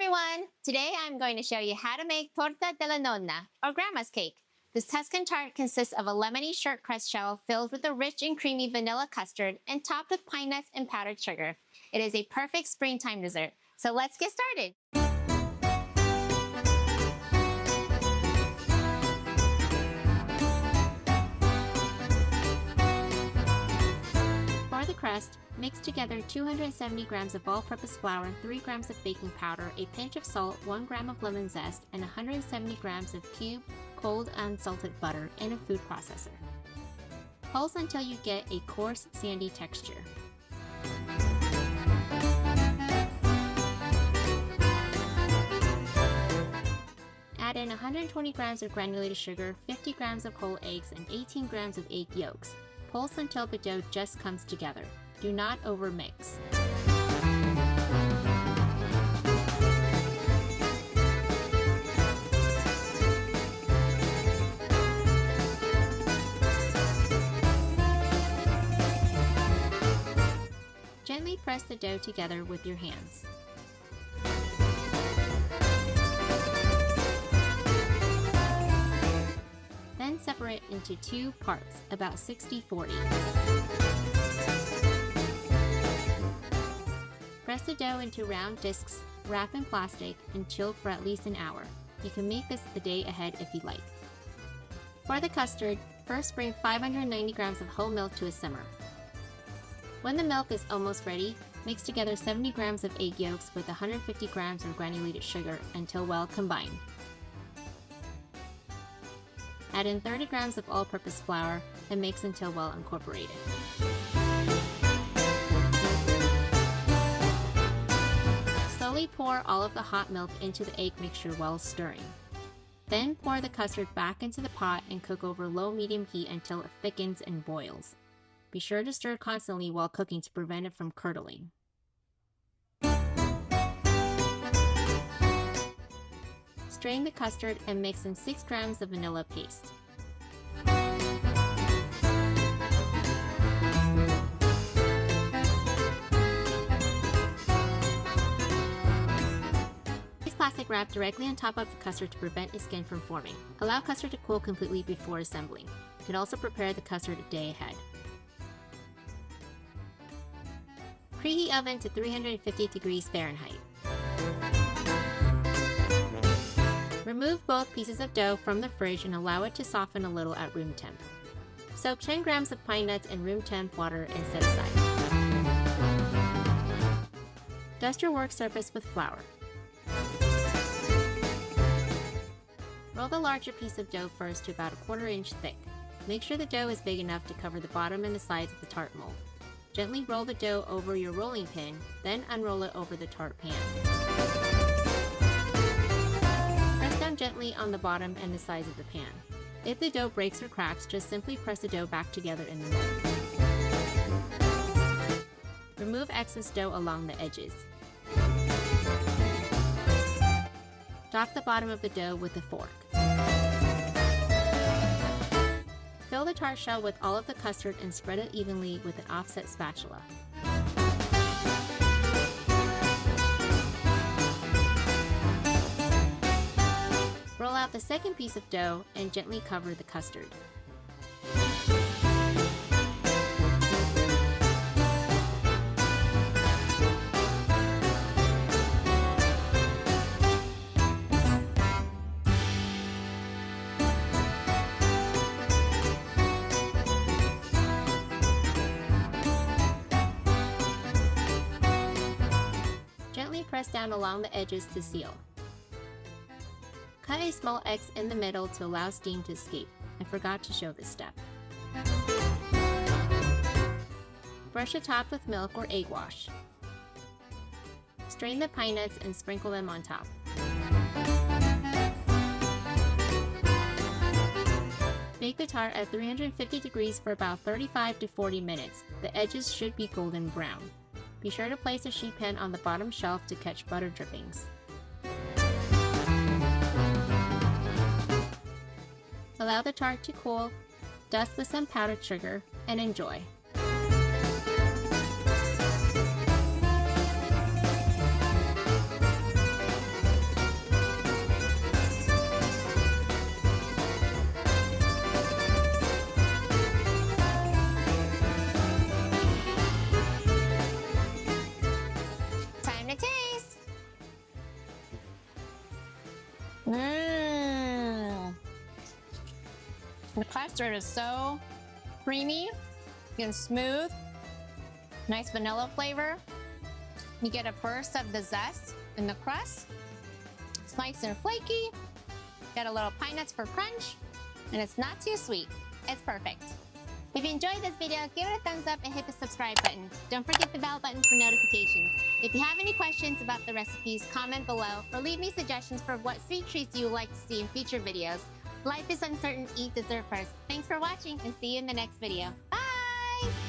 everyone! Today I'm going to show you how to make Torta Della Nonna, or Grandma's cake. This Tuscan tart consists of a lemony shortcrust shell filled with a rich and creamy vanilla custard and topped with pine nuts and powdered sugar. It is a perfect springtime dessert. So let's get started! For the crust, mix together 270 grams of all-purpose flour, 3 grams of baking powder, a pinch of salt, 1 gram of lemon zest, and 170 grams of cubed, cold unsalted butter in a food processor. Pulse until you get a coarse, sandy texture. Add in 120 grams of granulated sugar, 50 grams of whole eggs, and 18 grams of egg yolks. Pulse until the dough just comes together. Do not overmix. Gently press the dough together with your hands. Then separate into two parts, about 60-40. Press the dough into round discs, wrap in plastic, and chill for at least an hour. You can make this the day ahead if you like. For the custard, first bring 590 grams of whole milk to a simmer. When the milk is almost ready, mix together 70 grams of egg yolks with 150 grams of granulated sugar until well combined. Add in 30 grams of all-purpose flour and mix until well incorporated. Slowly pour all of the hot milk into the egg mixture while stirring. Then pour the custard back into the pot and cook over low-medium heat until it thickens and boils. Be sure to stir constantly while cooking to prevent it from curdling. Strain the custard and mix in 6 grams of vanilla paste. Place plastic wrap directly on top of the custard to prevent its skin from forming. Allow custard to cool completely before assembling. You can also prepare the custard a day ahead. Preheat oven to 350 degrees Fahrenheit. Remove both pieces of dough from the fridge and allow it to soften a little at room temp. Soak 10 grams of pine nuts in room temp water and set aside. Dust your work surface with flour. Roll the larger piece of dough first to about 1/4 inch thick. Make sure the dough is big enough to cover the bottom and the sides of the tart mold. Gently roll the dough over your rolling pin, then unroll it over the tart pan. Gently on the bottom and the sides of the pan. If the dough breaks or cracks, just simply press the dough back together in the mold. Remove excess dough along the edges. Dot the bottom of the dough with a fork. Fill the tart shell with all of the custard and spread it evenly with an offset spatula. Roll out the second piece of dough and gently cover the custard. Gently press down along the edges to seal. Cut a small X in the middle to allow steam to escape. I forgot to show this step. Brush the top with milk or egg wash. Strain the pine nuts and sprinkle them on top. Bake the tart at 350 degrees for about 35 to 40 minutes. The edges should be golden brown. Be sure to place a sheet pan on the bottom shelf to catch butter drippings. Allow the tart to cool, dust with some powdered sugar, and enjoy. Mmm. The custard is so creamy and smooth. Nice vanilla flavor. You get a burst of the zest in the crust. It's nice and flaky. Got a little pine nuts for crunch. And it's not too sweet. It's perfect. If you enjoyed this video, give it a thumbs up and hit the subscribe button. Don't forget the bell button for notifications. If you have any questions about the recipes, comment below or leave me suggestions for what sweet treats you would like to see in future videos. Life is uncertain, eat dessert first. Thanks for watching and see you in the next video. Bye!